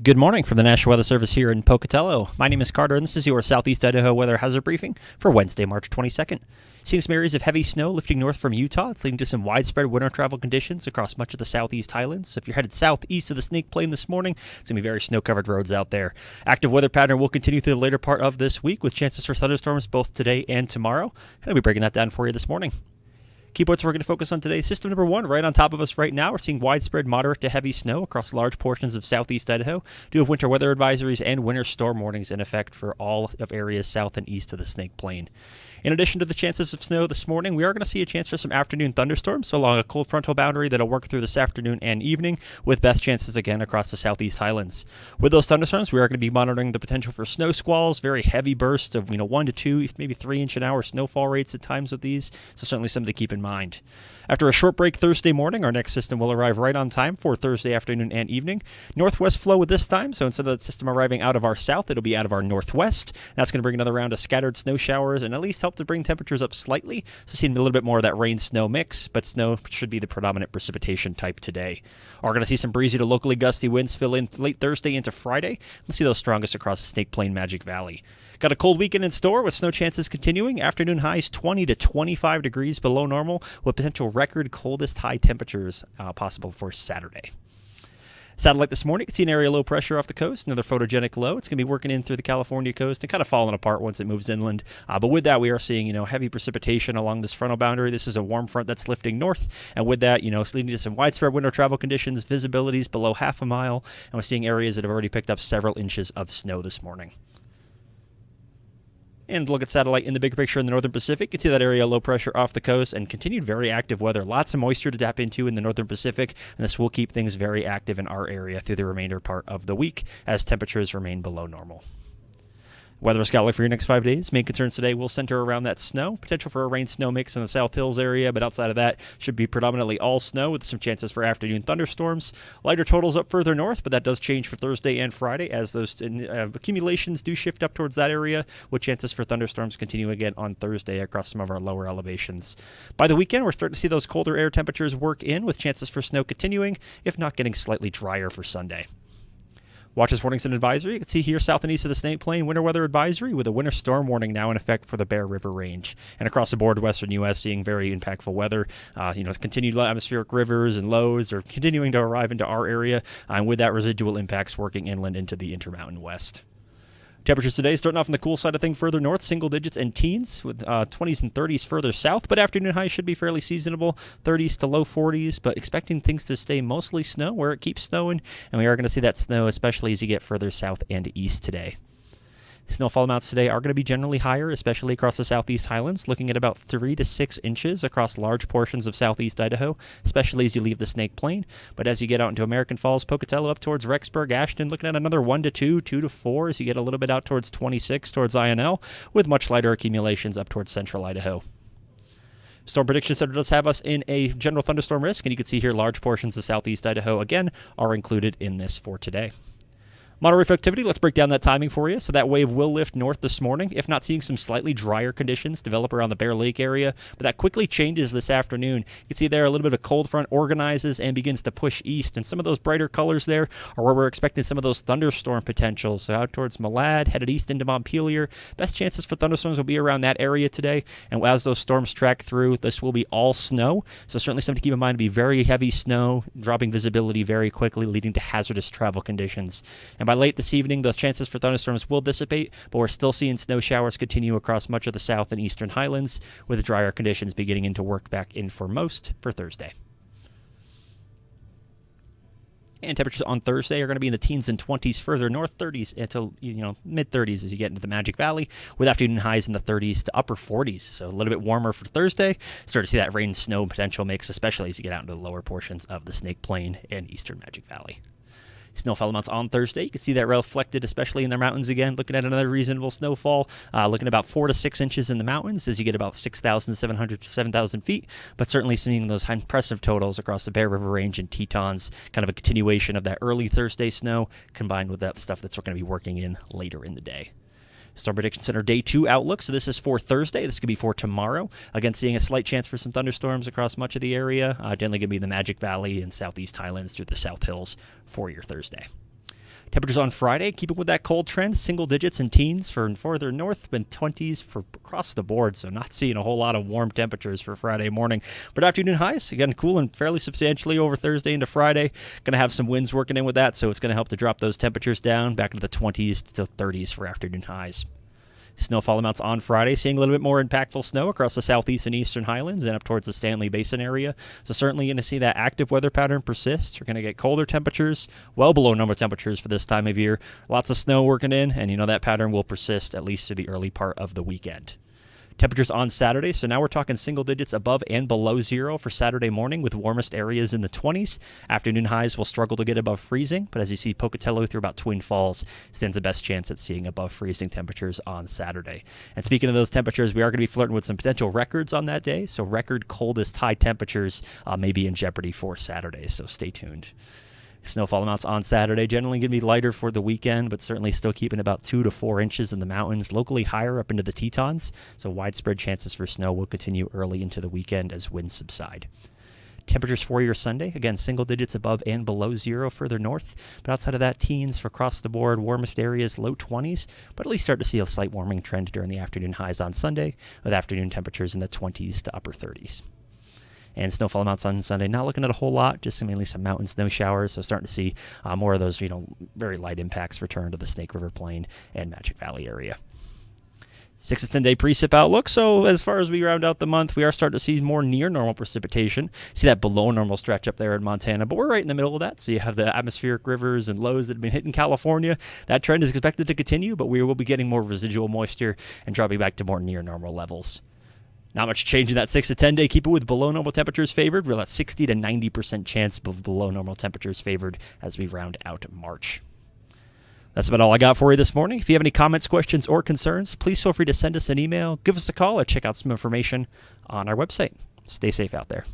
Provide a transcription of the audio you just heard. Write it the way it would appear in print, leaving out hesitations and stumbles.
Good morning from the National Weather Service here in Pocatello. My name is Carter, and this is your Southeast Idaho Weather Hazard Briefing for Wednesday, March 22nd. Seeing some areas of heavy snow lifting north from Utah. It's leading to some widespread winter travel conditions across much of the Southeast Highlands. So if you're headed southeast of the Snake Plain this morning, it's going to be very snow-covered roads out there. Active weather pattern will continue through the later part of this week with chances for thunderstorms both today and tomorrow. And I'll be breaking that down for you this morning. Keyboards we're going to focus on today. System number 1, right on top of us right now. We're seeing widespread moderate to heavy snow across large portions of southeast Idaho. Do have winter weather advisories and winter storm warnings in effect for all of areas south and east of the Snake Plain. In addition to the chances of snow this morning, we are going to see a chance for some afternoon thunderstorms along a cold frontal boundary that'll work through this afternoon and evening, with best chances again across the southeast Highlands. With those thunderstorms, we are going to be monitoring the potential for snow squalls, very heavy bursts of 1 to 2, maybe 3 inch an hour snowfall rates at times with these, so certainly something to keep in mind. After a short break Thursday morning, our next system will arrive right on time for Thursday afternoon and evening. Northwest flow with this time, so instead of the system arriving out of our south, it'll be out of our northwest. That's going to bring another round of scattered snow showers and at least help to bring temperatures up slightly. So seeing a little bit more of that rain-snow mix, but snow should be the predominant precipitation type today. We're going to see some breezy to locally gusty winds fill in late Thursday into Friday. We'll see those strongest across the Snake Plain Magic Valley. Got a cold weekend in store with snow chances continuing. Afternoon highs 20 to 25 degrees below normal with potential record coldest high temperatures possible for Saturday. Satellite this morning, you can see an area low pressure off the coast, another photogenic low. It's going to be working in through the California coast and kind of falling apart once it moves inland. But with that, we are seeing, heavy precipitation along this frontal boundary. This is a warm front that's lifting north. And with that, it's leading to some widespread winter travel conditions, visibilities below half a mile. And we're seeing areas that have already picked up several inches of snow this morning. And look at satellite in the bigger picture in the northern Pacific. You can see that area low pressure off the coast and continued very active weather. Lots of moisture to tap into in the northern Pacific, and this will keep things very active in our area through the remainder part of the week as temperatures remain below normal. Weather outlook for your next 5 days. Main concerns today will center around that snow. Potential for a rain-snow mix in the South Hills area, but outside of that, should be predominantly all snow with some chances for afternoon thunderstorms. Lighter totals up further north, but that does change for Thursday and Friday as those accumulations do shift up towards that area, with chances for thunderstorms continue again on Thursday across some of our lower elevations. By the weekend, we're starting to see those colder air temperatures work in, with chances for snow continuing, if not getting slightly drier for Sunday. Watches, warnings, and advisory. You can see here south and east of the Snake Plain winter weather advisory with a winter storm warning now in effect for the Bear River Range. And across the board, western U.S. seeing very impactful weather. Continued atmospheric rivers and lows are continuing to arrive into our area, and with that, residual impacts working inland into the Intermountain West. Temperatures today starting off on the cool side of things further north, single digits and teens with 20s and 30s further south, but afternoon highs should be fairly seasonable, 30s to low 40s, but expecting things to stay mostly snow where it keeps snowing, and we are going to see that snow especially as you get further south and east today. Snowfall amounts today are going to be generally higher, especially across the southeast highlands, looking at about 3 to 6 inches across large portions of southeast Idaho, especially as you leave the Snake Plain. But as you get out into American Falls, Pocatello, up towards Rexburg, Ashton, looking at another 1 to 2, 2 to 4 as you get a little bit out towards 26, towards INL, with much lighter accumulations up towards central Idaho. Storm Prediction Center does have us in a general thunderstorm risk, and you can see here large portions of southeast Idaho, again, are included in this for today. Model reflectivity, let's break down that timing for you. So that wave will lift north this morning, if not seeing some slightly drier conditions develop around the Bear Lake area, but that quickly changes this afternoon. You can see there a little bit of a cold front organizes and begins to push east, and some of those brighter colors there are where we're expecting some of those thunderstorm potentials. So out towards Malad, headed east into Montpelier. Best chances for thunderstorms will be around that area today, and as those storms track through, this will be all snow. So certainly something to keep in mind to be very heavy snow, dropping visibility very quickly, leading to hazardous travel conditions. And by late this evening, those chances for thunderstorms will dissipate, but we're still seeing snow showers continue across much of the south and eastern highlands, with drier conditions beginning to work back in for most for Thursday. And temperatures on Thursday are going to be in the teens and 20s further north, 30s until mid-30s as you get into the Magic Valley, with afternoon highs in the 30s to upper 40s. So a little bit warmer for Thursday. Start to see that rain-snow potential mix, especially as you get out into the lower portions of the Snake Plain and eastern Magic Valley. Snowfall amounts on Thursday. You can see that reflected, especially in the mountains again. Looking at another reasonable snowfall, looking at about 4 to 6 inches in the mountains as you get about 6,700 to 7,000 feet, but certainly seeing those impressive totals across the Bear River Range and Tetons, kind of a continuation of that early Thursday snow combined with that stuff that's going to be working in later in the day. Storm Prediction Center Day 2 outlook. So this is for Thursday. This could be for tomorrow. Again, seeing a slight chance for some thunderstorms across much of the area. Generally going to be the Magic Valley and southeast Highlands through the South Hills for your Thursday. Temperatures on Friday, keeping with that cold trend, single digits and teens for further north, and 20s for across the board, so not seeing a whole lot of warm temperatures for Friday morning. But afternoon highs, again, cooling fairly substantially over Thursday into Friday. Going to have some winds working in with that, so it's going to help to drop those temperatures down back into the 20s to 30s for afternoon highs. Snowfall amounts on Friday, seeing a little bit more impactful snow across the southeast and eastern highlands and up towards the Stanley Basin area. So certainly going to see that active weather pattern persist. We're going to get colder temperatures, well below normal temperatures for this time of year. Lots of snow working in, and that pattern will persist at least through the early part of the weekend. Temperatures on Saturday, so now we're talking single digits above and below zero for Saturday morning with warmest areas in the 20s. Afternoon highs will struggle to get above freezing, but as you see, Pocatello through about Twin Falls stands the best chance at seeing above freezing temperatures on Saturday. And speaking of those temperatures, we are going to be flirting with some potential records on that day, so record coldest high temperatures may be in jeopardy for Saturday, so stay tuned. Snowfall amounts on Saturday generally going to be lighter for the weekend, but certainly still keeping about 2 to 4 inches in the mountains, locally higher up into the Tetons, so widespread chances for snow will continue early into the weekend as winds subside. Temperatures for your Sunday, again, single digits above and below zero further north, but outside of that, teens for across the board, warmest areas, low 20s, but at least start to see a slight warming trend during the afternoon highs on Sunday, with afternoon temperatures in the 20s to upper 30s. And snowfall amounts on Sunday, not looking at a whole lot, just mainly some mountain snow showers. So starting to see more of those, very light impacts return to the Snake River Plain and Magic Valley area. 6 to 10 day precip outlook. So as far as we round out the month, we are starting to see more near normal precipitation. See that below normal stretch up there in Montana, but we're right in the middle of that. So you have the atmospheric rivers and lows that have been hitting California. That trend is expected to continue, but we will be getting more residual moisture and dropping back to more near normal levels. Not much change in that 6 to 10 day. Keep it with below normal temperatures favored. We're at 60 to 90% chance of below normal temperatures favored as we round out March. That's about all I got for you this morning. If you have any comments, questions, or concerns, please feel free to send us an email, give us a call, or check out some information on our website. Stay safe out there.